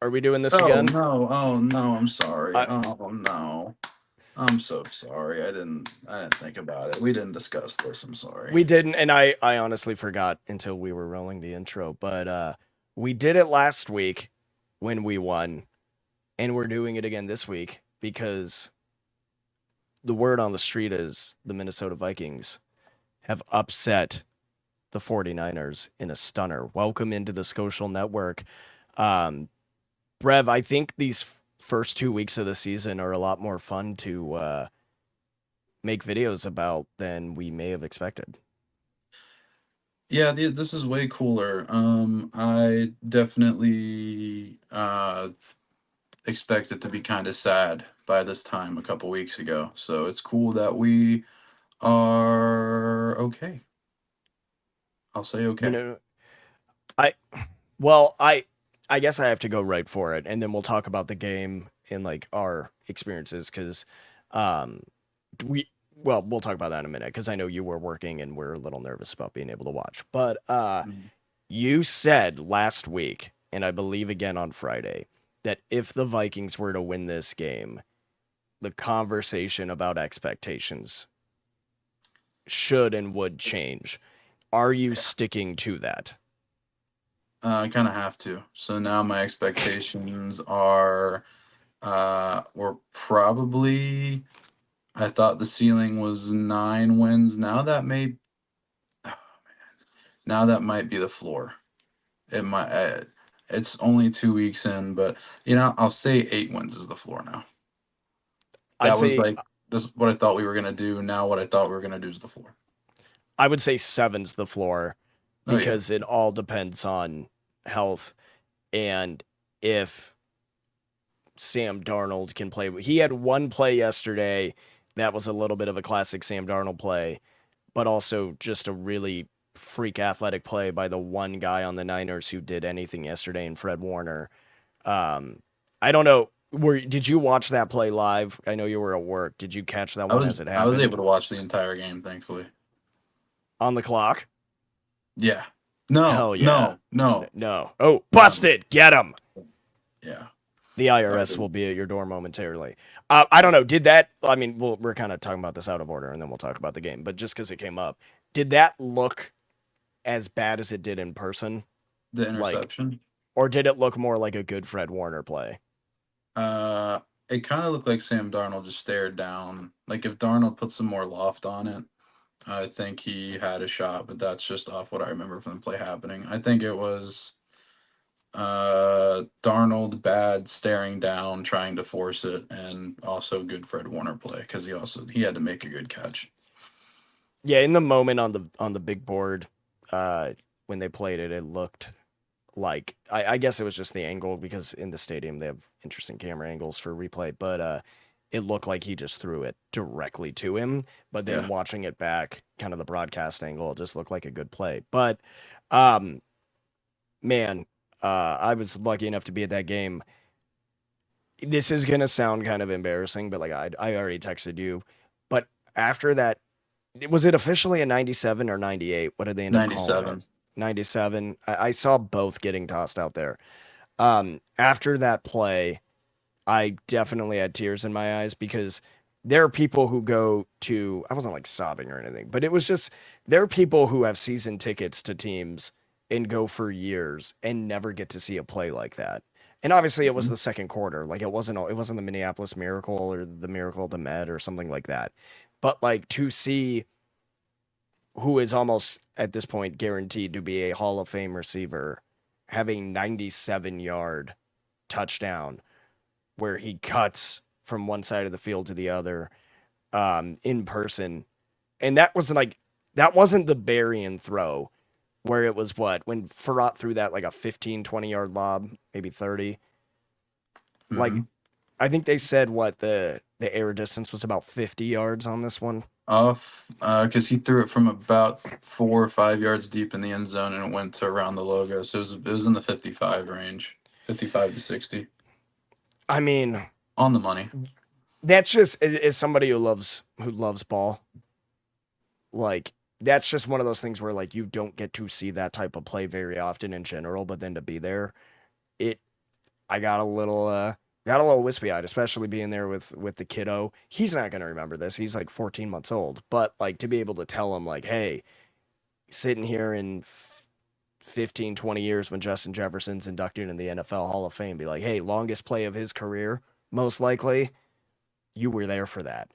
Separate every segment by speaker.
Speaker 1: Are we doing this
Speaker 2: Oh
Speaker 1: again?
Speaker 2: no! Oh no! I'm sorry.
Speaker 1: I
Speaker 2: Oh no! I'm so sorry. I didn't think about it. We didn't discuss this. I'm sorry.
Speaker 1: we didn't, and I honestly forgot until we were rolling the intro, but we did it last week when we won, and we're doing it again this week because the word on the street is the Minnesota Vikings have upset the 49ers in a stunner. Welcome into the Skolcial Network. Um, Brev, I think these first 2 weeks of the season are a lot more fun to make videos about than we may have expected.
Speaker 2: Yeah, this is way cooler. I definitely expect it to be kind of sad by this time a couple weeks ago. So it's cool that we are okay. I'll say
Speaker 1: You
Speaker 2: okay.
Speaker 1: know, I well, I guess I have to go right for it, and then we'll talk about the game and like our experiences because um, we we'll talk about that in a minute because I know you were working and we're a little nervous about being able to watch. But
Speaker 2: Mhm.
Speaker 1: you said last week, and I believe again on Friday, that if the Vikings were to win this game, the conversation about expectations should and would change. Are you
Speaker 2: Yeah.
Speaker 1: sticking to that?
Speaker 2: I kind of have to. So now my expectations are we're probably I thought the ceiling was 9 wins. Now that might be the floor. It might. It's only 2 weeks in, but I'll say 8 wins is the floor now.
Speaker 1: I'd
Speaker 2: That was
Speaker 1: say
Speaker 2: like this what I thought we were gonna do. Now what I thought we were gonna do is the floor.
Speaker 1: I would say seven's the floor
Speaker 2: Oh yeah.
Speaker 1: because it all depends on health and if Sam Darnold can play. He had one play yesterday that was a little bit of a classic Sam Darnold play, but also just a really freak athletic play by the one guy on the Niners who did anything yesterday in Fred Warner. Um, I don't know. Did you watch that play live? I know you were at work. Did you catch that
Speaker 2: I
Speaker 1: one
Speaker 2: was
Speaker 1: as it
Speaker 2: I was able
Speaker 1: happened
Speaker 2: to watch the entire game, thankfully.
Speaker 1: on the clock?
Speaker 2: Yeah. No,
Speaker 1: Hell yeah.
Speaker 2: no, no,
Speaker 1: No. Oh,
Speaker 2: no.
Speaker 1: busted. Get him.
Speaker 2: Yeah.
Speaker 1: The
Speaker 2: I
Speaker 1: IRS will
Speaker 2: did.
Speaker 1: be at your door momentarily. I don't know. Did that? I mean, we're kind of talking about this out of order, and then we'll talk about the game. But just because it came up, did that look as bad as it did in person?
Speaker 2: The
Speaker 1: Like,
Speaker 2: interception.
Speaker 1: or did it look more like a good Fred Warner play?
Speaker 2: Uh, it kind of looked like Sam Darnold just stared down. Like if Darnold put some more loft on it, I think he had a shot. But that's just off what I remember from the play happening. I think it was Darnold bad staring down, trying to force it, and also good Fred Warner play because he had to make a good catch.
Speaker 1: Yeah, in the moment on the big board, uh, when they played it, it looked like I guess it was just the angle because in the stadium they have interesting camera angles for replay, but it looked like he just threw it directly to him. But then
Speaker 2: Yeah.
Speaker 1: watching it back, kind of the broadcast angle, it just looked like a good play. But um, man, I was lucky enough to be at that game. This is gonna sound kind of embarrassing, but like I already texted you. But after that, was it officially a 97 or 98? What did they end up calling it?
Speaker 2: 97.
Speaker 1: 97. I saw both getting tossed out there. After that play, I definitely had tears in my eyes because there are people who go to, I wasn't like sobbing or anything, but it was just, there are people who have season tickets to teams and go for years and never get to see a play like that. And obviously it was
Speaker 2: Mhm.
Speaker 1: the second quarter. Like it wasn't the Minneapolis Miracle or the Miracle of the Med or something like that. But like to see who is almost at this point guaranteed to be a Hall of Fame receiver having 97-yard touchdown where he cuts from one side of the field to the other in person. And that wasn't the Berrien throw where it was what when Farrat threw that like a 15, 20-yard lob, maybe 30. Like
Speaker 2: Mhm.
Speaker 1: I think they said what the air distance was about 50 yards on this one.
Speaker 2: Off, because he threw it from about 4 or 5 yards deep in the end zone and it went to around the logo. So it was in the 55 range, 55 to 60
Speaker 1: I mean,
Speaker 2: on the money.
Speaker 1: that's just as somebody who loves ball, like that's just one of those things where like you don't get to see that type of play very often in general, but then to be there, it I got a little wispy-eyed, especially being there with the kiddo. He's not gonna remember this. He's like 14 months old, but like to be able to tell him like, hey, sitting here in 15, 20 years when Justin Jefferson's inducted in the NFL Hall of Fame, be like, hey, longest play of his career, most likely, you were there for that.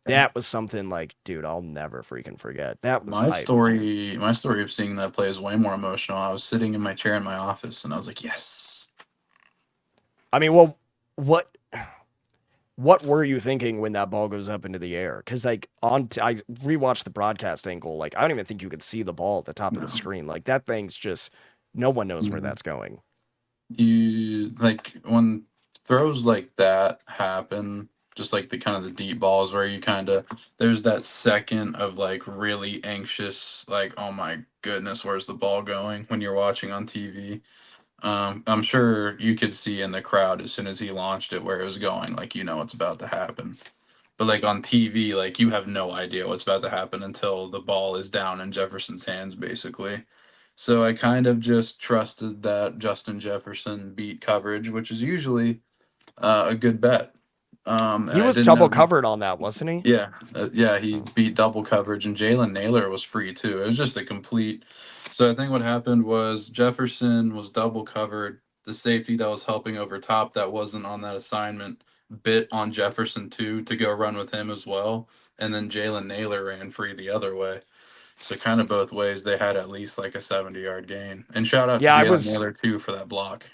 Speaker 1: That was something like, dude, I'll never freaking forget. That was hype.
Speaker 2: My story of seeing that play is way more emotional. I was sitting in my chair in my office, and I was like, "Yes."
Speaker 1: I mean, well, what what were you thinking when that ball goes up into the air? Because like I rewatched the broadcast angle. Like I don't even think you could see the ball at the top of the
Speaker 2: No.
Speaker 1: screen. Like that thing's just no one knows where
Speaker 2: Mhm.
Speaker 1: that's going.
Speaker 2: You like when throws like that happen, just like the kind of the deep balls where you kind of there's that second of like really anxious, like, oh my goodness, where's the ball going when you're watching on TV. I'm sure you could see in the crowd as soon as he launched it where it was going, like, what's about to happen. But like on TV, like you have no idea what's about to happen until the ball is down in Jefferson's hands, basically. So I kind of just trusted that Justin Jefferson beat coverage, which is usually a good bet. And
Speaker 1: He
Speaker 2: I
Speaker 1: was
Speaker 2: didn't
Speaker 1: double
Speaker 2: know.
Speaker 1: covered on that, wasn't he?
Speaker 2: Yeah, yeah, he beat double coverage, and Jalen Naylor was free too. It was just a complete. So I think what happened was Jefferson was double covered. The safety that was helping over top that wasn't on that assignment bit on Jefferson too to go run with him as well, and then Jalen Naylor ran free the other way. So kind of both ways, they had at least like a 70-yard gain. And shout out to
Speaker 1: Yeah, I
Speaker 2: Jalen
Speaker 1: was
Speaker 2: Naylor too for that block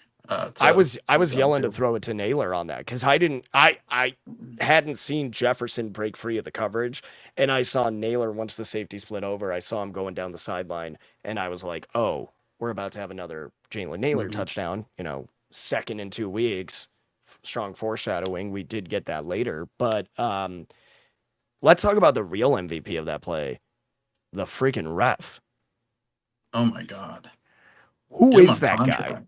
Speaker 1: I
Speaker 2: to
Speaker 1: was I
Speaker 2: get
Speaker 1: was yelling to
Speaker 2: downfield.
Speaker 1: throw it to Naylor on that because I hadn't seen Jefferson break free of the coverage, and I saw Naylor once the safety split over. I saw him going down the sideline, and I was like, oh, we're about to have another Jalen Naylor
Speaker 2: Hmm.
Speaker 1: touchdown. Second in 2 weeks. Strong foreshadowing. We did get that later, but let's talk about the real MVP of that play, the freaking ref.
Speaker 2: Oh my God,
Speaker 1: Who
Speaker 2: get him
Speaker 1: is
Speaker 2: on
Speaker 1: that guy?
Speaker 2: contract.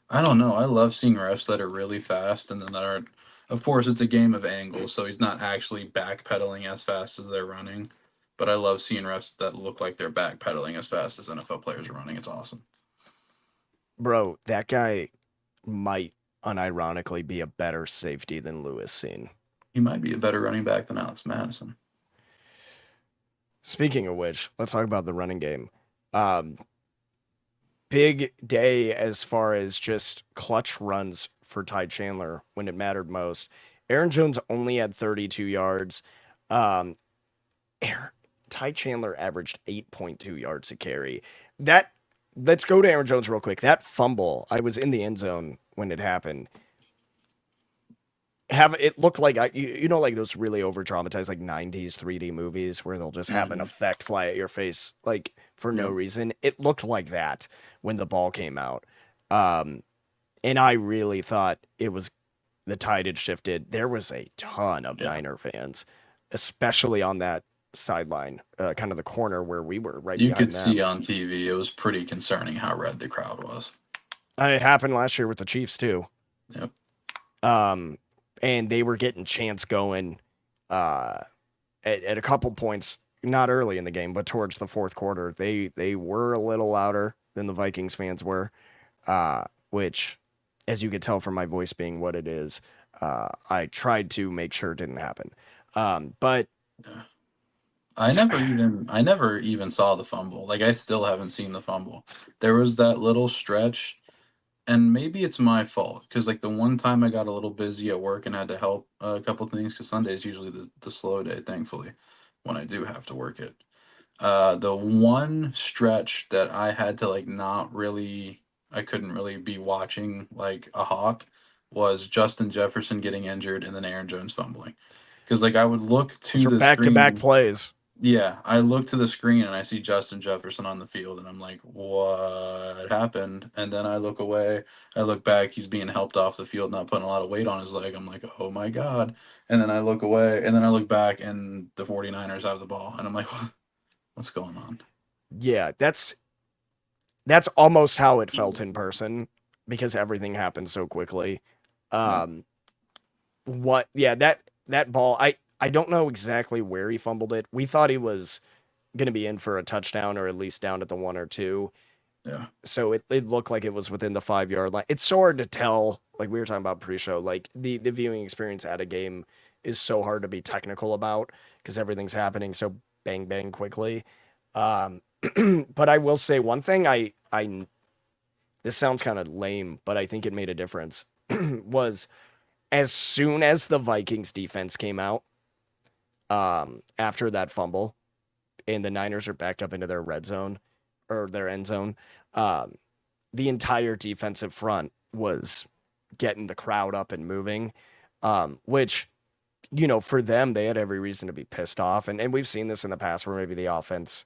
Speaker 2: I don't know. I love seeing refs that are really fast and then that aren't. Of course, it's a game of angles, so he's not actually backpedaling as fast as they're running. But I love seeing refs that look like they're backpedaling as fast as NFL players are running. It's awesome.
Speaker 1: Bro, that guy might unironically be a better safety than Lewis Seen.
Speaker 2: He might be a better running back than Alex Madison.
Speaker 1: Speaking of which, let's talk about the running game. Um, Big day as far as just clutch runs for Ty Chandler when it mattered most. Aaron Jones only had 32 yards. Um, Aaron, Ty Chandler averaged 8.2 yards a carry. That let's go to Aaron Jones real quick. That fumble, I was in the end zone when it happened. Have it looked like like those really over dramatized like 90s 3D movies where they'll just have an
Speaker 2: Hmm.
Speaker 1: effect fly at your face like for no
Speaker 2: Yep.
Speaker 1: reason. It looked like that when the ball came out. Um, and I really thought it was the tide had shifted. There was a ton of
Speaker 2: Yeah.
Speaker 1: Niner fans, especially on that sideline, kind of the corner where we were right
Speaker 2: You could
Speaker 1: behind
Speaker 2: see
Speaker 1: them.
Speaker 2: on TV, it was pretty concerning how red the crowd was.
Speaker 1: It happened last year with the Chiefs too.
Speaker 2: Yep.
Speaker 1: Um, and they were getting chants going uh, at a couple points, not early in the game, but towards the fourth quarter. They were a little louder than the Vikings fans were, which, as you could tell from my voice being what it is, I tried to make sure it didn't happen. But
Speaker 2: Yeah. I never even saw the fumble. Like I still haven't seen the fumble. There was that little stretch, and maybe it's my fault because like the one time I got a little busy at work and had to help a couple things because Sunday is usually the slow day, thankfully, when I do have to work it. The one stretch that I had to like not really, I couldn't really be watching like a hawk was Justin Jefferson getting injured and then Aaron Jones fumbling. Because like I would look
Speaker 1: those
Speaker 2: to
Speaker 1: are
Speaker 2: the
Speaker 1: back to back
Speaker 2: screen.
Speaker 1: plays.
Speaker 2: Yeah, I look to the screen and I see Justin Jefferson on the field, and I'm like, what happened? And then I look away, I look back, he's being helped off the field, not putting a lot of weight on his leg. I'm like, oh my God. And then I look away, and then I look back, and the 49ers have the ball. And I'm like, what's going on?
Speaker 1: Yeah, that's almost how it felt in person because everything happened so quickly.
Speaker 2: Yeah.
Speaker 1: Um, what? Yeah, that ball. I don't know exactly where he fumbled it. We thought he was going to be in for a touchdown or at least down at the 1 or 2.
Speaker 2: Yeah.
Speaker 1: So it looked like it was within the 5 yard line. It's so hard to tell. Like we were talking about pre-show, like the viewing experience at a game is so hard to be technical about because everything's happening so bang bang quickly. Um, but I will say one thing. I this sounds kind of lame, but I think it made a difference. Was as soon as the Vikings defense came out after that fumble, and the Niners are backed up into their red zone or their end zone. Um, the entire defensive front was getting the crowd up and moving, which, for them, they had every reason to be pissed off. And we've seen this in the past where maybe the offense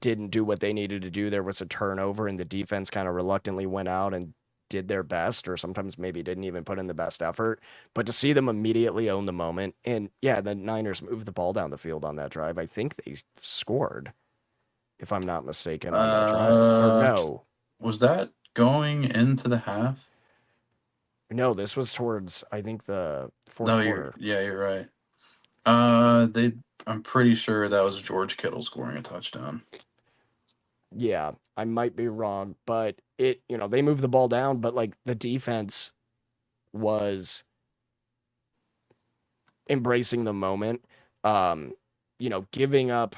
Speaker 1: didn't do what they needed to do. There was a turnover, and the defense kind of reluctantly went out and did their best, or sometimes maybe didn't even put in the best effort. But to see them immediately own the moment, and yeah, the Niners moved the ball down the field on that drive. I think they scored, if I'm not mistaken, on that drive. Or
Speaker 2: Uh,
Speaker 1: no,
Speaker 2: was that going into the half?
Speaker 1: no, this was towards I think the fourth
Speaker 2: No,
Speaker 1: quarter.
Speaker 2: you're right. They I'm pretty sure that was George Kittle scoring a touchdown.
Speaker 1: Yeah, I might be wrong, but they moved the ball down, but like the defense was embracing the moment. Um, giving up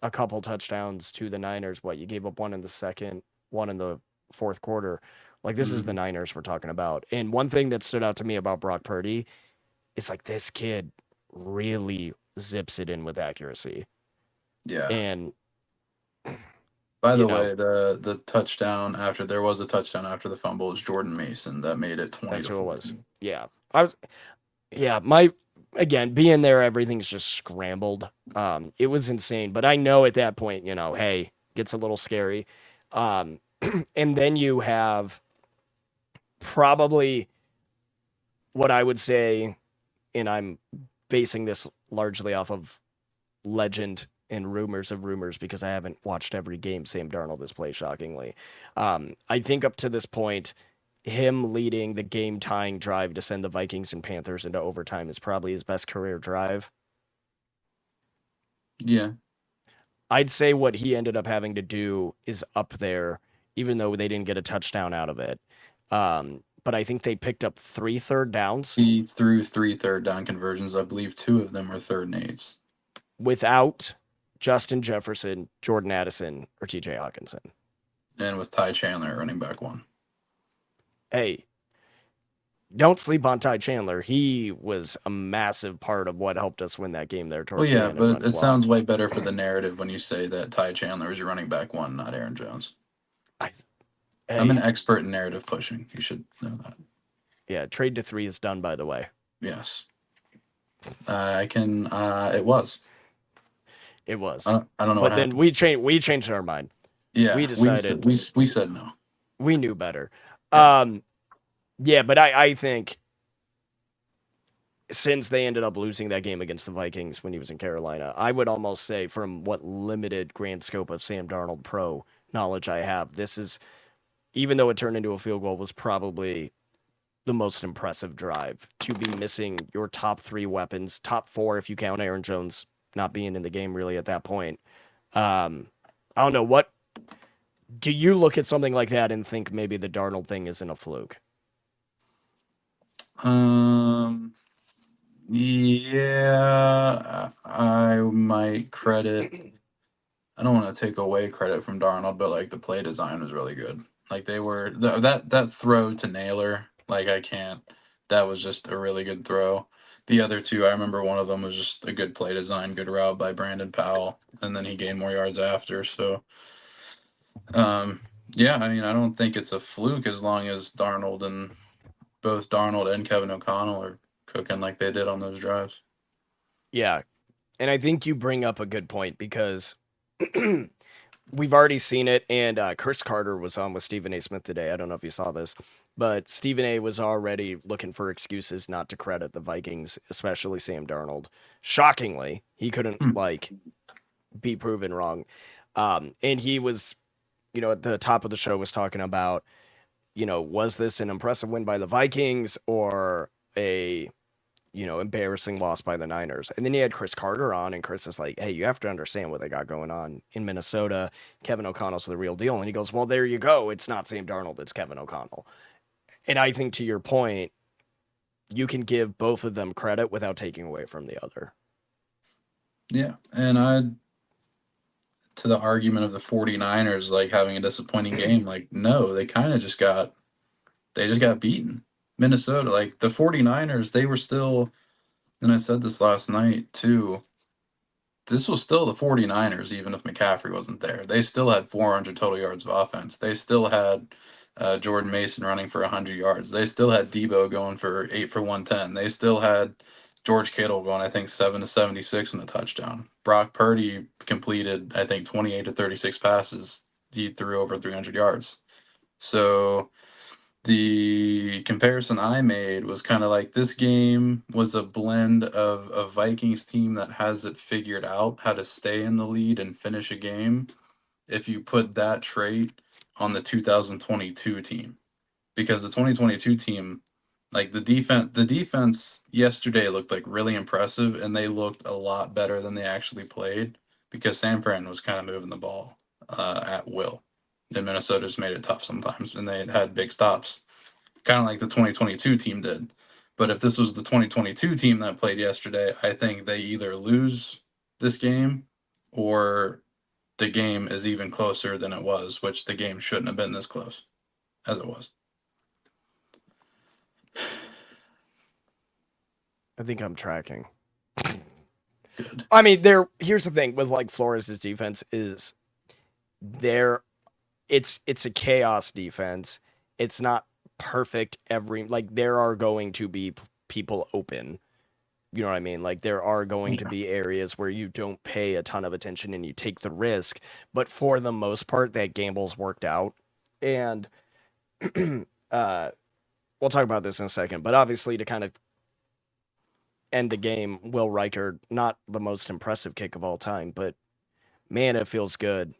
Speaker 1: a couple touchdowns to the Niners. What, you gave up one in the second, one in the fourth quarter. Like this is the
Speaker 2: Mhm.
Speaker 1: Niners we're talking about. And one thing that stood out to me about Brock Purdy is like this kid really zips it in with accuracy.
Speaker 2: Yeah.
Speaker 1: And
Speaker 2: By
Speaker 1: you
Speaker 2: the
Speaker 1: know,
Speaker 2: way, the touchdown after there was a touchdown after the fumble was Jordan Mason that made it 20
Speaker 1: that's
Speaker 2: to
Speaker 1: who it was.
Speaker 2: 14.
Speaker 1: Yeah. I was Yeah, my again, being there, everything's just scrambled. It was insane, but I know at that point, hey, gets a little scary. Um, and then you have probably what I would say, and I'm basing this largely off of legend and rumors of rumors because I haven't watched every game Sam Darnold has played, shockingly. I think up to this point, him leading the game tying drive to send the Vikings and Panthers into overtime is probably his best career drive.
Speaker 2: Yeah.
Speaker 1: I'd say what he ended up having to do is up there, even though they didn't get a touchdown out of it. But I think they picked up three third downs
Speaker 2: He threw three third down conversions. I believe two of them were third and eights.
Speaker 1: without Justin Jefferson, Jordan Addison, or TJ Hawkinson.
Speaker 2: And with Ty Chandler running back one.
Speaker 1: Hey, don't sleep on Ty Chandler. He was a massive part of what helped us win that game there
Speaker 2: Well,
Speaker 1: towards the
Speaker 2: yeah,
Speaker 1: end and
Speaker 2: but
Speaker 1: run
Speaker 2: it sounds
Speaker 1: block.
Speaker 2: way better for the narrative when you say that Ty Chandler is your running back one, not Aaron Jones.
Speaker 1: I,
Speaker 2: I'm an
Speaker 1: hey,
Speaker 2: expert in narrative pushing. You should know that.
Speaker 1: yeah, trade to three is done, by the way.
Speaker 2: Yes. I can. It was.
Speaker 1: It was.
Speaker 2: I don't know what
Speaker 1: But then
Speaker 2: happened.
Speaker 1: we changed our mind. We
Speaker 2: Yeah,
Speaker 1: decided
Speaker 2: we said no.
Speaker 1: we knew better.
Speaker 2: Yeah.
Speaker 1: Um, yeah, but I think since they ended up losing that game against the Vikings when he was in Carolina, I would almost say, from what limited grand scope of Sam Darnold pro knowledge I have, this is, even though it turned into a field goal, was probably the most impressive drive to be missing your top three weapons, top four if you count Aaron Jones not being in the game really at that point. Um, I don't know. What do you look at something like that and think maybe the Darnold thing isn't a fluke?
Speaker 2: Um. Yeah, I might credit. I don't want to take away credit from Darnold, but like the play design was really good. Like they were that throw to Naylor. Like I can't. That was just a really good throw. The other two, I remember one of them was just a good play design, good route by Brandon Powell, and then he gained more yards after. So, yeah, I mean, I don't think it's a fluke as long as both Darnold and Kevin O'Connell are cooking like they did on those drives.
Speaker 1: Yeah, and I think you bring up a good point because we've already seen it, and Chris Carter was on with Stephen A. Smith today. I don't know if you saw this, but Stephen A. was already looking for excuses not to credit the Vikings, especially Sam Darnold. Shockingly, he couldn't
Speaker 2: Hmm.
Speaker 1: be proven wrong. And he was, at the top of the show was talking about, was this an impressive win by the Vikings or a embarrassing loss by the Niners. And then you had Chris Carter on, and Chris is like, hey, you have to understand what they got going on in Minnesota. Kevin O'Connell's the real deal. And he goes, well, there you go. It's not Sam Darnold, it's Kevin O'Connell. And I think to your point, you can give both of them credit without taking away from the other.
Speaker 2: Yeah. And to the argument of the 49ers, like having a disappointing game, like, no, they kind of they just got beaten. Minnesota, like the 49ers, they were still, and I said this last night too, this was still the 49ers, even if McCaffrey wasn't there. They still had 400 total yards of offense. They still had Jordan Mason running for 100 yards. They still had Debo going for 8 for 110. They still had George Kittle going, I think, 7 to 76 in a touchdown. Brock Purdy completed, I think, 28 to 36 passes. He threw over 300 yards. So the comparison I made was kind of like this game was a blend of a Vikings team that has it figured out how to stay in the lead and finish a game. If you put that trait on the 2022 team, because the 2022 team, like the defense yesterday looked like really impressive, and they looked a lot better than they actually played because San Fran was kind of moving the ball at will. And Minnesota's made it tough sometimes, and they had big stops, kind of like the 2022 team did. But if this was the 2022 team that played yesterday, I think they either lose this game or the game is even closer than it was, which the game shouldn't have been this close as it was.
Speaker 1: I think I'm tracking.
Speaker 2: Good.
Speaker 1: I mean, here's the thing with like Flores' defense is there it's a chaos defense. It's not perfect every like there are going to be people open. You know what I mean? Like there are going to
Speaker 2: Yeah.
Speaker 1: be areas where you don't pay a ton of attention and you take the risk, but for the most part that gamble's worked out. And uh we'll talk about this in a second, but obviously to kind of end the game, Will Riker, not the most impressive kick of all time, but man, it feels good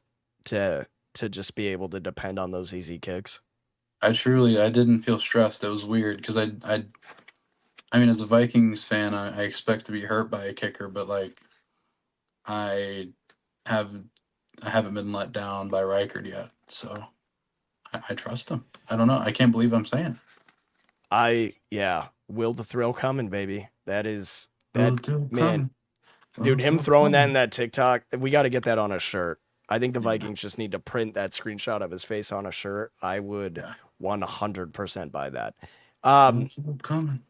Speaker 1: to just be able to depend on those easy kicks.
Speaker 2: I didn't feel stressed. It was weird because I mean, as a Vikings fan, I expect to be hurt by a kicker, but like I have I haven't been let down by Reichard yet, so I trust him. I don't know. I can't believe I'm saying.
Speaker 1: Yeah, will the thrill coming, baby. That is
Speaker 2: Will
Speaker 1: that
Speaker 2: do
Speaker 1: man,
Speaker 2: coming. Will
Speaker 1: dude. Him
Speaker 2: do
Speaker 1: throwing that in
Speaker 2: coming.
Speaker 1: that TikTok, we got to get that on a shirt. I think the
Speaker 2: Yeah,
Speaker 1: Vikings just need to print that screenshot of his face on a shirt. I would
Speaker 2: yeah.
Speaker 1: 100% buy that.
Speaker 2: Will
Speaker 1: Um,
Speaker 2: do coming.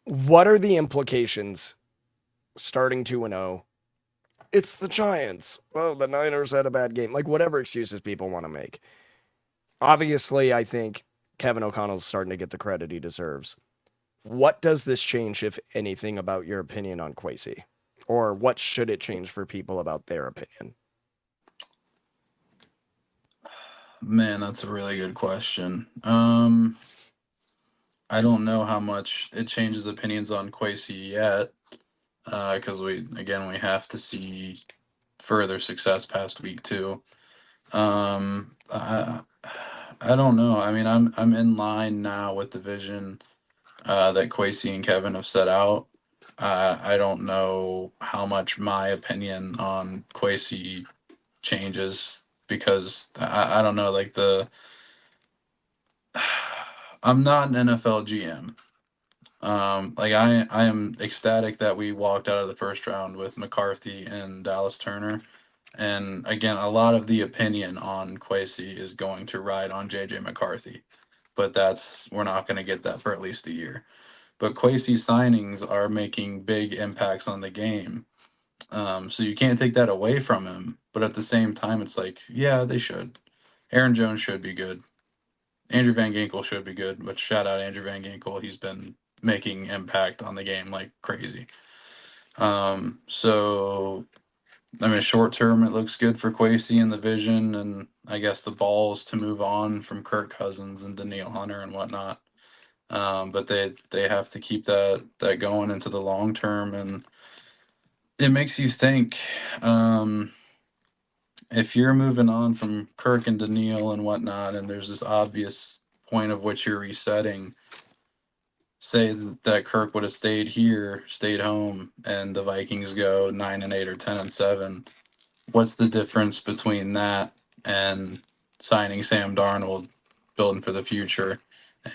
Speaker 1: what are the implications starting 2-0? It's the Giants. Well, the Niners had a bad game. Like whatever excuses people want to make. Obviously, I think Kevin O'Connell's starting to get the credit he deserves. What does this change, if anything, about your opinion on Kwesi? Or what should it change for people about their opinion?
Speaker 2: Man, that's a really good question. I don't know how much it changes opinions on Kwesi yet, because we have to see further success past week 2. Um, I, I don't know. I mean, I'm in line now with the vision that Kwesi and Kevin have set out. I don't know how much my opinion on Kwesi changes because I don't know. Like I'm not an NFL GM. Like I am ecstatic that we walked out of the first round with McCarthy and Dallas Turner. And again, a lot of the opinion on Kwesi is going to ride on JJ McCarthy, but we're not going to get that for at least a year. But Kwesi signings are making big impacts on the game. So you can't take that away from him. But at the same time, it's like, yeah, they should. Aaron Jones should be good. Andrew Van Ginkel should be good, which shout out Andrew Van Ginkel. He's been making impact on the game like crazy. So I mean, short term, it looks good for Kwesi and the vision, and I guess the balls to move on from Kirk Cousins and Daniil Hunter and whatnot. But they have to keep that going into the long term, and it makes you think. If you're moving on from Kirk and Daniil and whatnot, and there's this obvious point of which you're resetting, say that Kirk would have stayed here, stayed home, and the Vikings go 9-8 or 10-7, what's the difference between that and signing Sam Darnold, building for the future,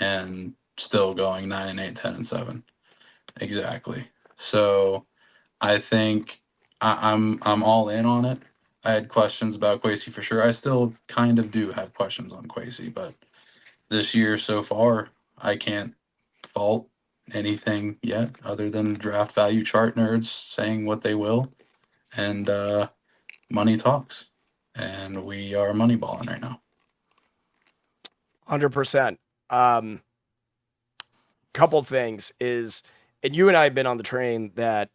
Speaker 2: and still going 9-8, 10-7? Exactly. So I think I'm all in on it. I had questions about Quasey for sure. I still kind of do have questions on Quasey, but this year so far, I can't fault anything yet other than draft value chart nerds saying what they will, and money talks, and we are moneyballing right now.
Speaker 1: 100%. Couple things is, and you and I have been on the train that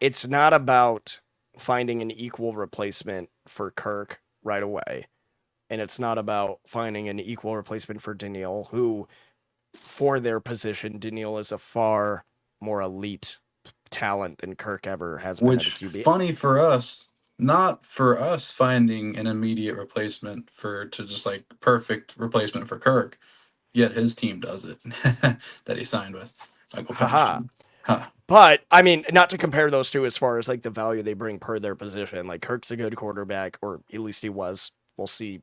Speaker 1: it's not about finding an equal replacement for Kirk right away. And it's not about finding an equal replacement for Daniil, who, for their position, Daniil is a far more elite talent than Kirk ever has been at
Speaker 2: Which,
Speaker 1: a QB.
Speaker 2: funny for us, not for us finding an immediate replacement to just like perfect replacement for Kirk, yet his team does it that he signed with Michael Penix
Speaker 1: Haha.
Speaker 2: team. Huh.
Speaker 1: But I mean, not to compare those two as far as like the value they bring per their position. Like Kirk's a good quarterback, or at least he was. We'll see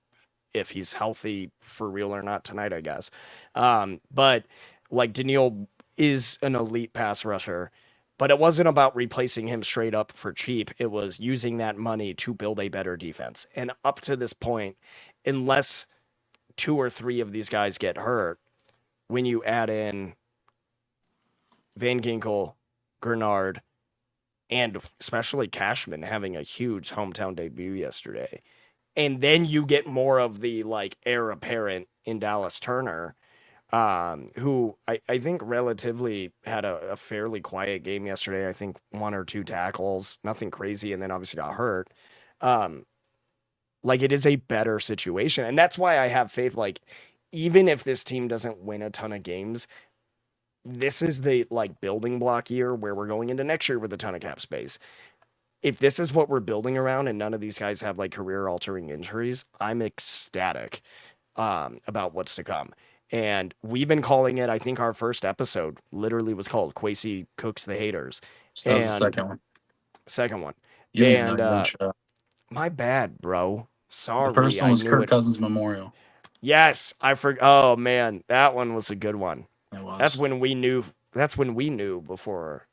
Speaker 1: if he's healthy for real or not tonight, I guess. But like Daniil is an elite pass rusher, but it wasn't about replacing him straight up for cheap. It was using that money to build a better defense. And up to this point, unless two or three of these guys get hurt, when you add in Van Ginkel, Gernard, and especially Cashman having a huge hometown debut yesterday, and then you get more of the like heir apparent in Dallas Turner, who I think relatively had a fairly quiet game yesterday. I think one or two tackles, nothing crazy, and then obviously got hurt. Um, like it is a better situation, and that's why I have faith. Like even if this team doesn't win a ton of games, this is the like building block year where we're going into next year with a ton of cap space. If this is what we're building around and none of these guys have like career altering injuries, I'm ecstatic about what's to come. And we've been calling it, I think our first episode literally was called Quasey Cooks the Haters.
Speaker 2: So that was the
Speaker 1: And
Speaker 2: second one.
Speaker 1: second one.
Speaker 2: Give me
Speaker 1: And
Speaker 2: another one shot.
Speaker 1: my bad, bro.
Speaker 2: The
Speaker 1: Sorry,
Speaker 2: first one
Speaker 1: I
Speaker 2: was
Speaker 1: knew
Speaker 2: Kirk
Speaker 1: it.
Speaker 2: Cousins Memorial.
Speaker 1: Yes, I forgot. Oh man, that one was a good one.
Speaker 2: It
Speaker 1: That's
Speaker 2: was.
Speaker 1: when we knew. That's when we knew before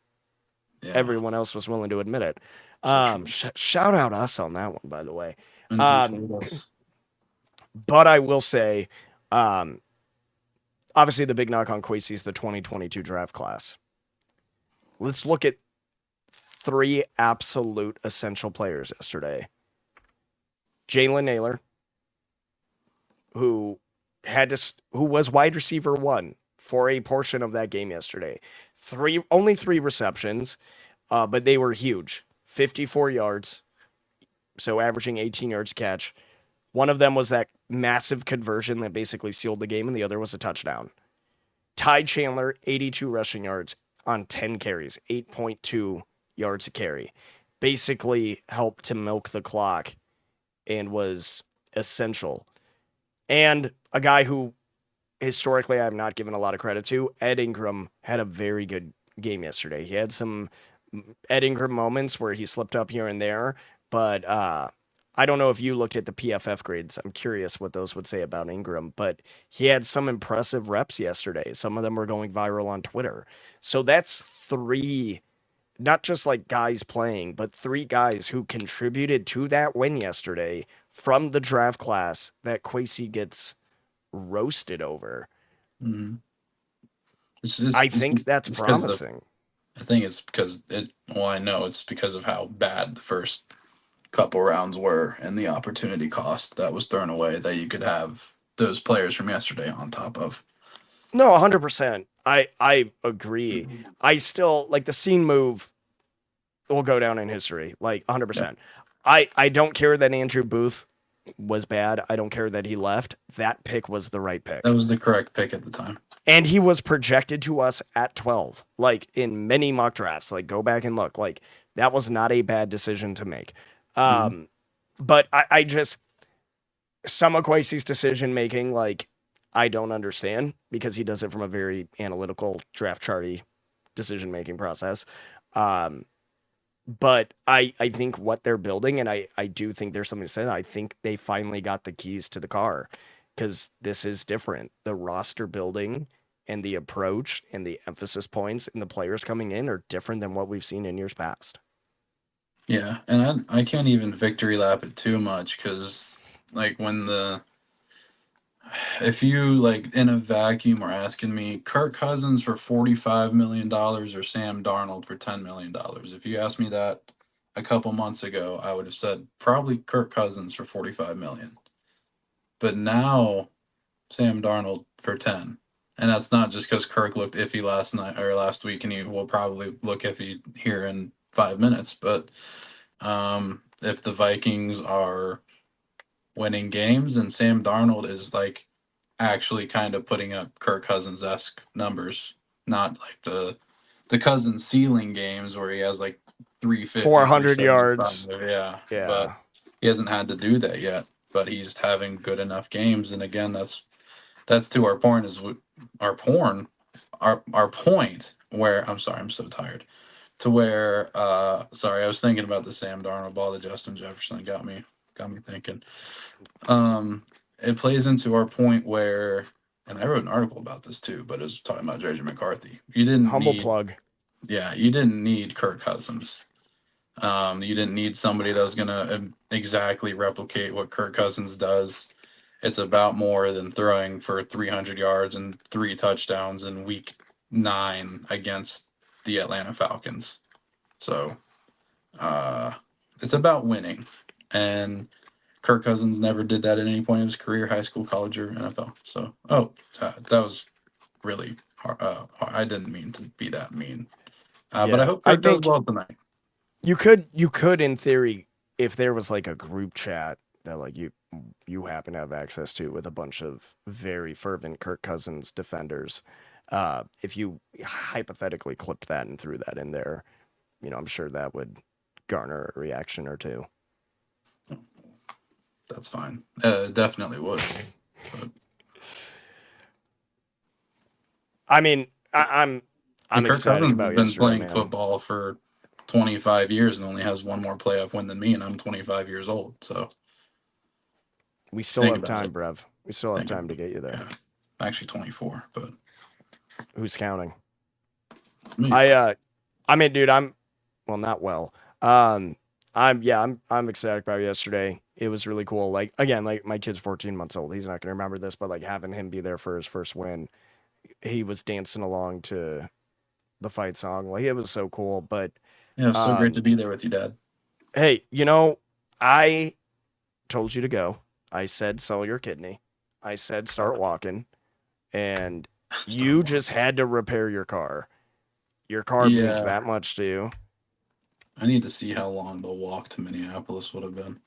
Speaker 2: Yeah,
Speaker 1: everyone else was willing to admit it.
Speaker 2: for sure.
Speaker 1: Shout out us on that one, by the way.
Speaker 2: And who
Speaker 1: Um,
Speaker 2: told us?
Speaker 1: but I will say, um, obviously the big knock on Quasey is the 2022 draft class. Let's look at three absolute essential players yesterday. Jalen Naylor, who who was wide receiver one for a portion of that game yesterday. Only three receptions, but they were huge. 54 yards, so averaging 18 yards a catch. One of them was that massive conversion that basically sealed the game, and the other was a touchdown. Ty Chandler, 82 rushing yards on 10 carries, 8.2 yards a carry. Basically helped to milk the clock and was essential. And a guy who historically I'm not given a lot of credit to, Ed Ingram had a very good game yesterday. He had some Ed Ingram moments where he slipped up here and there, but I don't know if you looked at the PFF grades. I'm curious what those would say about Ingram, but he had some impressive reps yesterday. Some of them were going viral on Twitter. So that's three, not just like guys playing, but three guys who contributed to that win yesterday from the draft class that Quasey gets roasted over.
Speaker 2: Mm-hmm.
Speaker 1: I think that's
Speaker 2: It's because of.
Speaker 1: promising.
Speaker 2: I think it's because it. Well, I know it's because of how bad the first couple rounds were and the opportunity cost that was thrown away that you could have those players from yesterday on top of.
Speaker 1: No, 100%. I agree. I still like the scene move will go down in history, like
Speaker 2: Yeah,
Speaker 1: 100%. I don't care that Andrew Booth was bad. I don't care that he left. That pick was the right
Speaker 2: that
Speaker 1: pick.
Speaker 2: was the correct pick at the time.
Speaker 1: And he was projected to us at 12, like in many mock drafts. Like go back and look. Like that was not a bad decision to make.
Speaker 2: Mm-hmm.
Speaker 1: But I just some of Quasey's decision making, like I don't understand because he does it from a very analytical draft charty decision making process. Um, but I think what they're building, and I do think there's something to say that I think they finally got the keys to the car because this is different. The roster building and the approach and the emphasis points and the players coming in are different than what we've seen in years past.
Speaker 2: Yeah, and I can't even victory lap it too much because like when the if you like in a vacuum are asking me Kirk Cousins for $45 million or Sam Darnold for $10 million, if you asked me that a couple months ago, I would have said probably Kirk Cousins for 45 million. But now Sam Darnold for 10. And that's not just because Kirk looked iffy last night or last week, and he will probably look iffy here in 5 minutes. But if the Vikings are winning games and Sam Darnold is like actually kind of putting up Kirk Cousins esque numbers, not like the Cousins ceiling games where he has like 350,
Speaker 1: 400
Speaker 2: 375.
Speaker 1: yards.
Speaker 2: Yeah, but
Speaker 1: Yeah.
Speaker 2: he hasn't had to do that yet. But he's having good enough games, and again, that's to our point is our porn, our point where I'm sorry, I'm so tired. To where sorry, I was thinking about the Sam Darnold ball that Justin Jefferson got me thinking. It plays into our point where, and I wrote an article about this too, but it was talking about JJ McCarthy.
Speaker 1: Humble plug.
Speaker 2: You didn't need Kirk Cousins. You didn't need somebody that was gonna exactly replicate what Kirk Cousins does. It's about more than throwing for 300 yards and 3 touchdowns in week 9 against the Atlanta Falcons. So uh, it's about winning. And Kirk Cousins never did that at any point in his career, high school, college, or NFL. So, that was really hard. I didn't mean to be that mean. But I
Speaker 1: Yeah.
Speaker 2: hope
Speaker 1: I
Speaker 2: Kirk does
Speaker 1: think
Speaker 2: well tonight.
Speaker 1: you could in theory if there was like a group chat that like you happen to have access to with a bunch of very fervent Kirk Cousins defenders. If you hypothetically clipped that and threw that in there, I'm sure that would garner a reaction or two.
Speaker 2: That's fine. Definitely would. But
Speaker 1: I mean, I'm
Speaker 2: Kirk
Speaker 1: ecstatic
Speaker 2: Cousins has
Speaker 1: about
Speaker 2: been
Speaker 1: yesterday,
Speaker 2: playing
Speaker 1: man.
Speaker 2: football for 25 years and only has one more playoff win than me, and I'm 25 years old. So
Speaker 1: We
Speaker 2: if you
Speaker 1: still
Speaker 2: think
Speaker 1: have
Speaker 2: about
Speaker 1: time,
Speaker 2: it,
Speaker 1: Brev. We still have
Speaker 2: think
Speaker 1: time to
Speaker 2: about
Speaker 1: get you
Speaker 2: it.
Speaker 1: there.
Speaker 2: Yeah, I'm actually 24, but
Speaker 1: Who's counting?
Speaker 2: me.
Speaker 1: I mean, dude, I'm well, not well. Um, I'm ecstatic about yesterday. It was really cool. Like again, like my kid's 14 months old. He's not gonna remember this, but like having him be there for his first win, he was dancing along to the fight song. Like it was so cool. But
Speaker 2: Yeah, it's so great
Speaker 1: um,
Speaker 2: to be there with you, Dad.
Speaker 1: hey, I told you to go. I said sell your kidney. I said start walking, and
Speaker 2: Start
Speaker 1: you
Speaker 2: walking.
Speaker 1: just had to repair your car. Your car means
Speaker 2: Yeah,
Speaker 1: that much to you.
Speaker 2: I need to see how long the walk to Minneapolis would have been.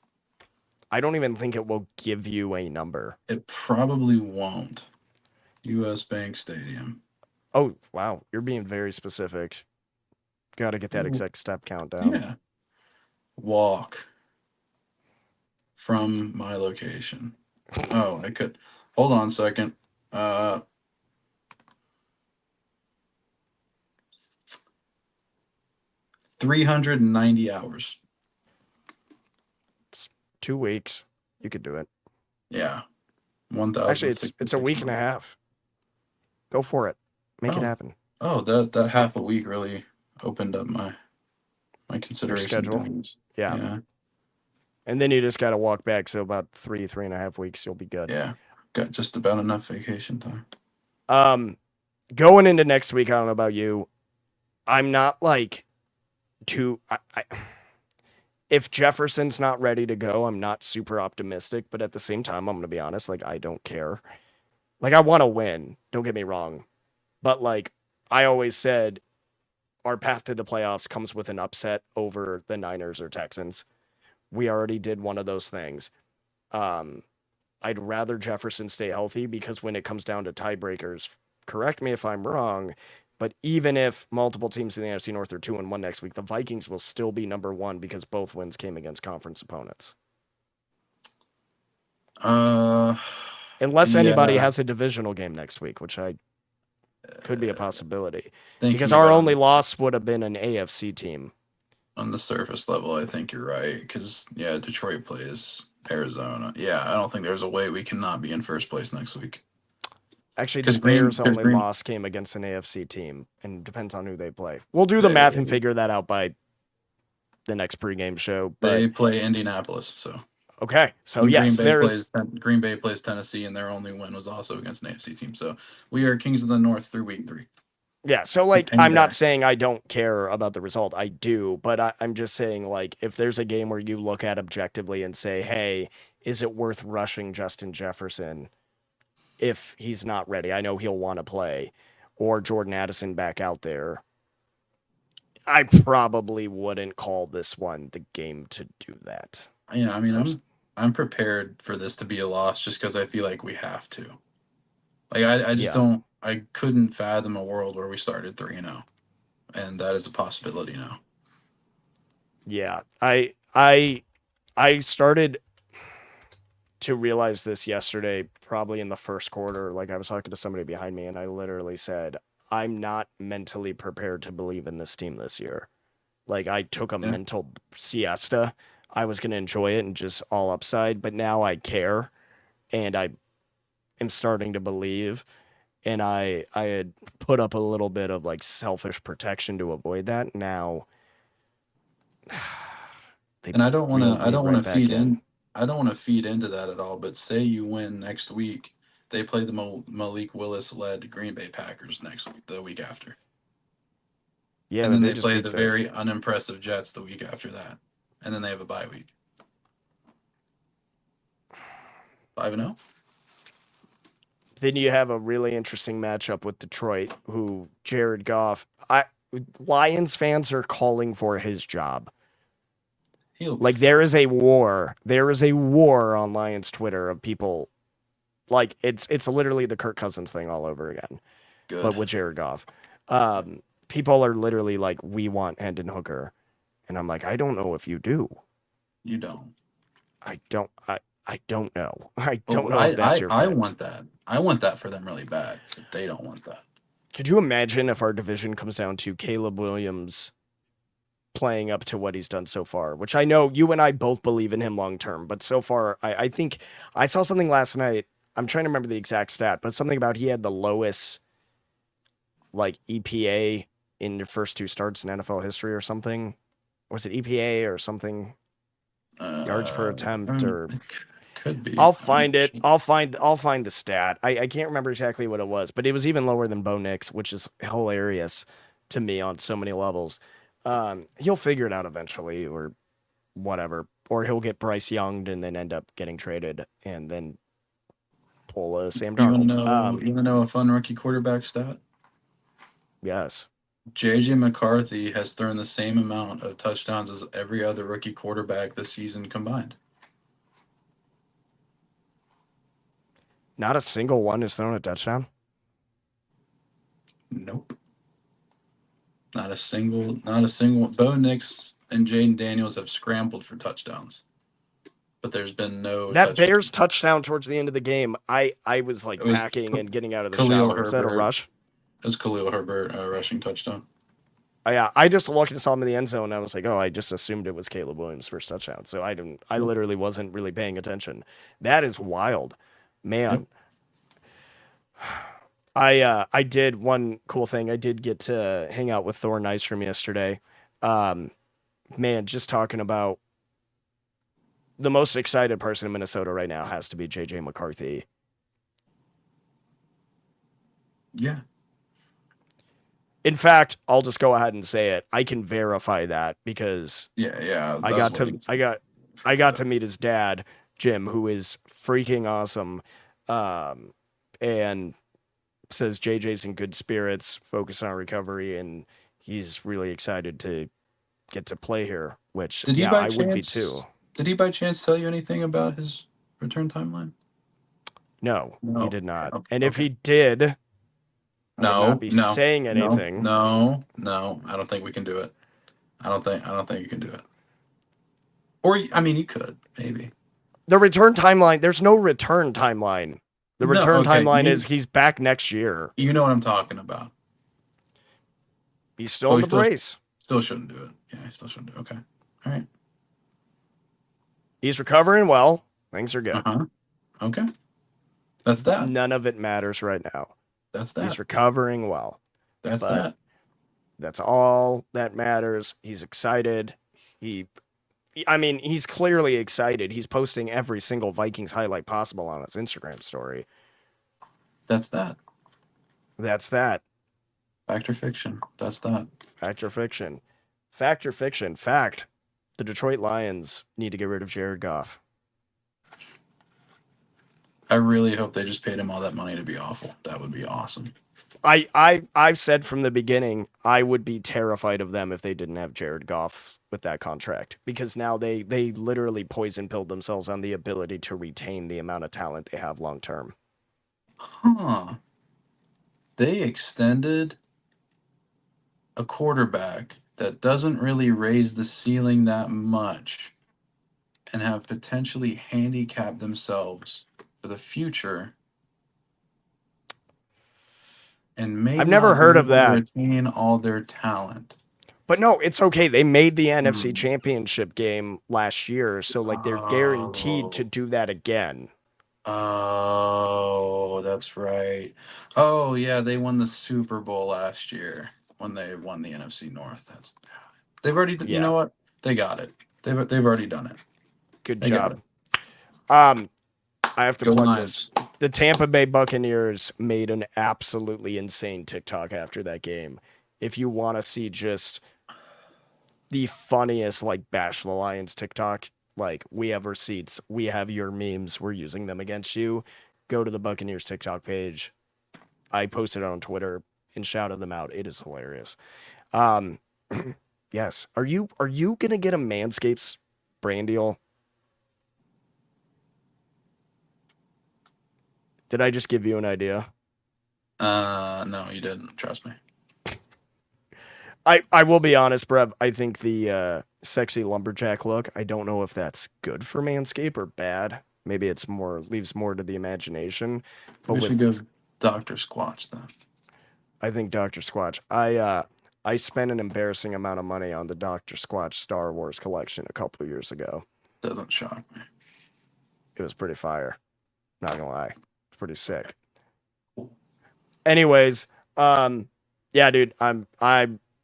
Speaker 1: I don't even think it will give you a number.
Speaker 2: It probably won't. U.S. Bank Stadium.
Speaker 1: Oh, wow. You're being very specific. Got to get that exact step count down.
Speaker 2: Yeah, walk from my location. Oh, I could. Hold on a second. Uh, 390 hours.
Speaker 1: It's 2 weeks. You could do it.
Speaker 2: Yeah,
Speaker 1: Actually, it's a
Speaker 2: 1,066
Speaker 1: week and a
Speaker 2: miles.
Speaker 1: half. Go for it. Make it
Speaker 2: Oh,
Speaker 1: happen.
Speaker 2: that half a week really opened up my
Speaker 1: Your
Speaker 2: consideration of
Speaker 1: schedule.
Speaker 2: doing this.
Speaker 1: Yeah.
Speaker 2: Yeah,
Speaker 1: And then you just got to walk back. So about 3.5 weeks, you'll be good.
Speaker 2: yeah. Got just about enough vacation time.
Speaker 1: Um, Going into next week, I don't know about you. I'm not like too. If Jefferson's not ready to go, I'm not super optimistic. But at the same time, I'm gonna be honest. Like I don't care. Like I want to win. Don't get me wrong. But like I always said, our path to the playoffs comes with an upset over the Niners or Texans. We already did one of those things. Um, I'd rather Jefferson stay healthy because when it comes down to tiebreakers, correct me if I'm wrong, but even if multiple teams in the NFC North are 2-1 next week, the Vikings will still be number one because both wins came against conference opponents.
Speaker 2: Uh,
Speaker 1: Unless anybody
Speaker 2: Yeah,
Speaker 1: has a divisional game next week, which I could be a possibility. Because
Speaker 2: thinking of
Speaker 1: our
Speaker 2: it
Speaker 1: only loss would have been an AFC team.
Speaker 2: on the surface level, I think you're right. Because yeah, Detroit plays Arizona. Yeah, I don't think there's a way we cannot be in first place next week.
Speaker 1: Actually, the
Speaker 2: Because
Speaker 1: Bears'
Speaker 2: because
Speaker 1: only
Speaker 2: Green
Speaker 1: loss came against an AFC team, and depends on who they play. We'll do the math and
Speaker 2: they
Speaker 1: figure that out by the next pregame show. But
Speaker 2: they play Indianapolis, so
Speaker 1: okay, so
Speaker 2: and
Speaker 1: yes, there's
Speaker 2: Green Bay plays Tennessee, and their only win was also against an AFC team. So we are kings of the North through week 3.
Speaker 1: yeah. So like,
Speaker 2: And
Speaker 1: I'm not saying I don't care about the result. I do, but I'm just saying like, if there's a game where you look at objectively and say, hey, is it worth rushing Justin Jefferson if he's not ready? I know he'll want to play, or Jordan Addison back out there. I probably wouldn't call this one the game to do that.
Speaker 2: yeah, I mean, I'm prepared for this to be a loss just because I feel like we have to. Like I just
Speaker 1: Yeah.
Speaker 2: don't. I couldn't fathom a world where we started 3-0, and that is a possibility now.
Speaker 1: Yeah. I started to realize this yesterday, probably in the first quarter. Like, I was talking to somebody behind me, and I literally said, I'm not mentally prepared to believe in this team this year. Like, I took a
Speaker 2: Yeah,
Speaker 1: mental siesta. I was going to enjoy it and just all upside, but now I care, and I am starting to believe. And I had put up a little bit of like selfish protection to avoid that. Now they
Speaker 2: and
Speaker 1: reeled
Speaker 2: I
Speaker 1: me
Speaker 2: don't want
Speaker 1: right
Speaker 2: to
Speaker 1: back
Speaker 2: feed
Speaker 1: in.
Speaker 2: in. I don't want to feed into that at all. But say you win next week, they play the Malik Willis led Green Bay Packers next week, the week after,
Speaker 1: Yeah,
Speaker 2: and
Speaker 1: but
Speaker 2: then
Speaker 1: they
Speaker 2: they
Speaker 1: just
Speaker 2: play
Speaker 1: beat
Speaker 2: the
Speaker 1: the.
Speaker 2: very unimpressive Jets the week after that, and then they have a bye week. 5-0.
Speaker 1: Then you have a really interesting matchup with Detroit, who Jared Goff. Lions fans are calling for his job.
Speaker 2: He'll be
Speaker 1: Like, there
Speaker 2: fine.
Speaker 1: is a war. There is a war on Lions Twitter of people. Like, it's literally the Kirk Cousins thing all over again, but
Speaker 2: Good.
Speaker 1: with Jared Goff. People are literally like, we want Hendon Hooker, and I'm like, I don't know if you do.
Speaker 2: You don't.
Speaker 1: I don't. I don't know. I don't
Speaker 2: Well,
Speaker 1: know if that's your
Speaker 2: I
Speaker 1: fix.
Speaker 2: want that. I want that for them really bad, but they don't want that.
Speaker 1: Could you imagine if our division comes down to Caleb Williams playing up to what he's done so far? Which I know you and I both believe in him long term, but so far, I think I saw something last night. I'm trying to remember the exact stat, but something about he had the lowest like EPA in the first two starts in NFL history or something. Was it EPA or something? Yards per attempt or
Speaker 2: It could be.
Speaker 1: I'll find it. I'll find the stat. I can't remember exactly what it was, but it was even lower than Bo Nix, which is hilarious to me on so many levels. He'll figure it out eventually, or whatever, or he'll get Bryce Young and then end up getting traded and then pull a Sam
Speaker 2: You want to
Speaker 1: Darnold.
Speaker 2: know? You want to know a fun rookie quarterback stat?
Speaker 1: Yes,
Speaker 2: JJ McCarthy has thrown the same amount of touchdowns as every other rookie quarterback this season combined.
Speaker 1: not a single one has thrown a touchdown.
Speaker 2: Nope. Not a single. Not a single. Bo Nix and Jaden Daniels have scrambled for touchdowns, but there's been no
Speaker 1: That
Speaker 2: touchdown.
Speaker 1: Bears touchdown towards the end of the game, I was
Speaker 2: It
Speaker 1: like
Speaker 2: was
Speaker 1: packing and getting out of the
Speaker 2: Khalil
Speaker 1: shower. Was that a
Speaker 2: Herbert.
Speaker 1: rush?
Speaker 2: It was Khalil Herbert rushing touchdown.
Speaker 1: Yeah, I just looked and saw him in the end zone. And I was like, oh, I just assumed it was Caleb Williams' first touchdown. So I didn't. I
Speaker 2: Yep.
Speaker 1: literally wasn't really paying attention. That is wild,
Speaker 2: Yep.
Speaker 1: man. I did one cool thing. I did get to hang out with Thor Nystrom yesterday. Um, man, just talking about the most excited person in Minnesota right now has to be JJ McCarthy.
Speaker 2: Yeah.
Speaker 1: In fact, I'll just go ahead and say it. I can verify that because
Speaker 2: Yeah. Yeah.
Speaker 1: I
Speaker 2: I was
Speaker 1: got to
Speaker 2: waiting
Speaker 1: I got I
Speaker 2: for
Speaker 1: got
Speaker 2: that.
Speaker 1: to meet his dad, Jim, who is freaking awesome. Um, and says JJ's in good spirits, focus on recovery, and he's really excited to get to play here, which
Speaker 2: Did he
Speaker 1: yeah,
Speaker 2: by
Speaker 1: I would be too.
Speaker 2: chance? Did he by chance tell you anything about his return timeline?
Speaker 1: No, he
Speaker 2: No.
Speaker 1: did not.
Speaker 2: Oh,
Speaker 1: And if
Speaker 2: okay.
Speaker 1: he did, I would not
Speaker 2: No.
Speaker 1: be
Speaker 2: No.
Speaker 1: saying
Speaker 2: No.
Speaker 1: anything.
Speaker 2: No. No. I don't think we can do it. I don't think you can do it. Or I mean, you could maybe.
Speaker 1: The return timeline, there's no return timeline. The
Speaker 2: No,
Speaker 1: return
Speaker 2: okay.
Speaker 1: timeline is he's back next year.
Speaker 2: You know what I'm talking about.
Speaker 1: He's still
Speaker 2: Oh,
Speaker 1: in
Speaker 2: he
Speaker 1: the brace.
Speaker 2: still shouldn't do it. Yeah, he still shouldn't do it. Okay. All right.
Speaker 1: He's recovering well. Things are good.
Speaker 2: Uh-huh. Okay. That's that.
Speaker 1: None of it matters right now.
Speaker 2: That's
Speaker 1: He's
Speaker 2: that.
Speaker 1: recovering well.
Speaker 2: That's
Speaker 1: But
Speaker 2: that.
Speaker 1: that's all that matters. He's excited. He I mean, he's clearly excited. He's posting every single Vikings highlight possible on his Instagram story.
Speaker 2: That's that.
Speaker 1: That's that.
Speaker 2: Fact or fiction. That's that.
Speaker 1: Fact or fiction? Fact or fiction? Fact. The Detroit Lions need to get rid of Jared Goff.
Speaker 2: I really hope they just paid him all that money to be awful. That would be awesome.
Speaker 1: I've said from the beginning I would be terrified of them if they didn't have Jared Goff with that contract, because now they literally poison pilled themselves on the ability to retain the amount of talent they have long term.
Speaker 2: Huh. They extended a quarterback that doesn't really raise the ceiling that much and have potentially handicapped themselves for the future and may
Speaker 1: I've never
Speaker 2: not be
Speaker 1: heard of
Speaker 2: able to
Speaker 1: that.
Speaker 2: retain all their talent.
Speaker 1: But no, it's okay. They made the NFC
Speaker 2: Hmm.
Speaker 1: Championship game last year, so like they're guaranteed to
Speaker 2: Oh,
Speaker 1: do that again.
Speaker 2: oh, that's right. Oh, yeah, they won the Super Bowl last year when they won the NFC North. They've already. You know
Speaker 1: Yeah,
Speaker 2: what? They got it. They've already done it.
Speaker 1: good
Speaker 2: They got
Speaker 1: job.
Speaker 2: it.
Speaker 1: Um, I have to
Speaker 2: Go
Speaker 1: plug this.
Speaker 2: Lions.
Speaker 1: The Tampa Bay Buccaneers made an absolutely insane TikTok after that game. If you want to see just the funniest like bash the Lions TikTok, like we have receipts, we have your memes, we're using them against you. Go to the Buccaneers TikTok page. I posted it on Twitter and shouted them out. It is hilarious. Um, yes. Are you gonna get a Manscaped brand deal? Did I just give you an idea?
Speaker 2: No, you didn't. Trust me.
Speaker 1: I will be honest, Brev. I think the sexy lumberjack look, I don't know if that's good for Manscaped or bad. Maybe it's more leaves more to the imagination. But
Speaker 2: We should
Speaker 1: with
Speaker 2: go Dr. Squatch then.
Speaker 1: I think Dr. Squatch. I spent an embarrassing amount of money on the Dr. Squatch Star Wars collection a couple of years ago.
Speaker 2: Doesn't shock me.
Speaker 1: It was pretty fire. Not gonna lie. It's pretty sick. Anyways, yeah, dude, I'm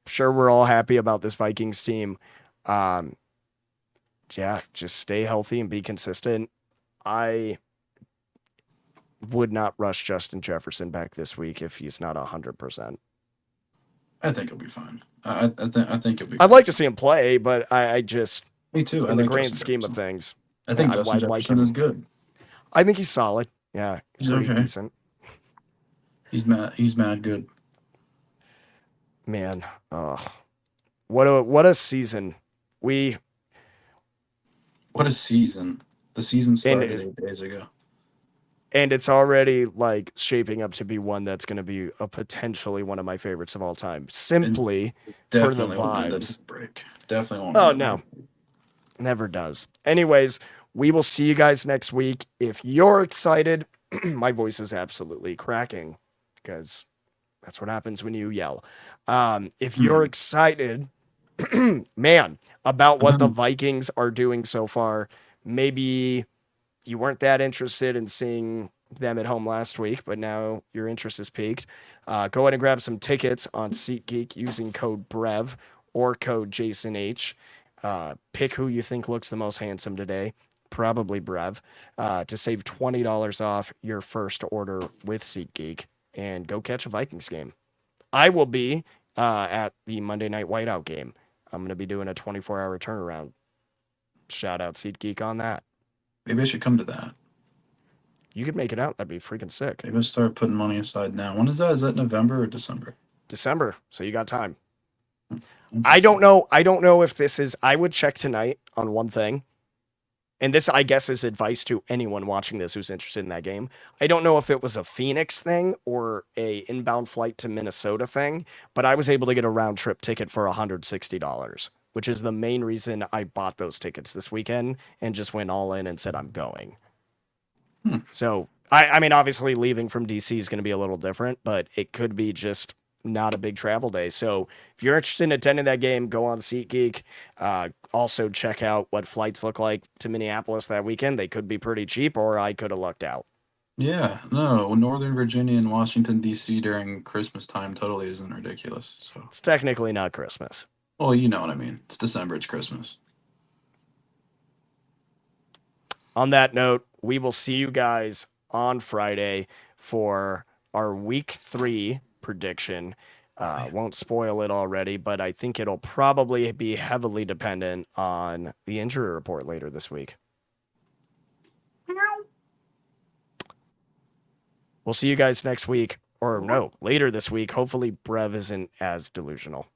Speaker 1: sure we're all happy about this Vikings team. Um, yeah, just stay healthy and be consistent. I would not rush Justin Jefferson back this week if he's not 100%.
Speaker 2: I think he'll be fine. I think he'll be
Speaker 1: I'd
Speaker 2: fine.
Speaker 1: like to see him play, but I just,
Speaker 2: Me too. I
Speaker 1: in the
Speaker 2: like
Speaker 1: grand
Speaker 2: Justin
Speaker 1: scheme of
Speaker 2: Jefferson.
Speaker 1: things,
Speaker 2: I
Speaker 1: yeah,
Speaker 2: think Justin
Speaker 1: I'd like
Speaker 2: Jefferson is
Speaker 1: him.
Speaker 2: good.
Speaker 1: I think he's solid. Yeah, he's
Speaker 2: He's
Speaker 1: pretty
Speaker 2: okay.
Speaker 1: decent.
Speaker 2: He's mad. He's mad good.
Speaker 1: Man, what a season. We
Speaker 2: What a season! The season
Speaker 1: and
Speaker 2: started 8 days ago.
Speaker 1: and it's already like shaping up to be one that's going to be a potentially one of my favorites of all time,
Speaker 2: And
Speaker 1: simply for the
Speaker 2: definitely won't end at
Speaker 1: vibes.
Speaker 2: a break. Definitely won't
Speaker 1: Oh
Speaker 2: end at a
Speaker 1: no,
Speaker 2: break.
Speaker 1: never does. Anyways, we will see you guys next week. If you're excited, my voice is absolutely cracking because that's what happens when you yell. If you're excited, man, about what the Vikings are doing so far, maybe you weren't that interested in seeing them at home last week, but now your interest is piqued. Go ahead and grab some tickets on SeatGeek using code BREV or code JasonH. Pick who you think looks the most handsome today, probably Brev, to save $20 off your first order with SeatGeek and go catch a Vikings game. I will be at the Monday Night Whiteout game. I'm going to be doing a 24-hour turnaround. Shout out SeatGeek on that.
Speaker 2: Maybe I should come to that.
Speaker 1: You could make it out. That'd be freaking sick.
Speaker 2: Maybe I'll start putting money aside now. When is that? Is that November or December?
Speaker 1: December, so you got time. I
Speaker 2: Interesting.
Speaker 1: don't know. I don't know if this is. I would check tonight on one thing, and this, I guess, is advice to anyone watching this who's interested in that game. I don't know if it was a Phoenix thing or a inbound flight to Minnesota thing, but I was able to get a round trip ticket for $160, which is the main reason I bought those tickets this weekend and just went all in and said I'm going.
Speaker 2: Hmm.
Speaker 1: So I mean, obviously, leaving from DC is going to be a little different, but it could be just not a big travel day. So if you're interested in attending that game, go on SeatGeek. Also, check out what flights look like to Minneapolis that weekend. They could be pretty cheap, or I could have lucked out.
Speaker 2: Yeah, no, Northern Virginia and Washington D.C. during Christmas time totally isn't ridiculous. So,
Speaker 1: It's technically not Christmas.
Speaker 2: well, you know what I mean. It's December, it's Christmas.
Speaker 1: On that note, we will see you guys on Friday for our week 3 prediction.
Speaker 2: Bye.
Speaker 1: Won't spoil it already, but I think it'll probably be heavily dependent on the injury report later this week. We'll see you guys next week, or no, later this week. Hopefully, Brev isn't as delusional.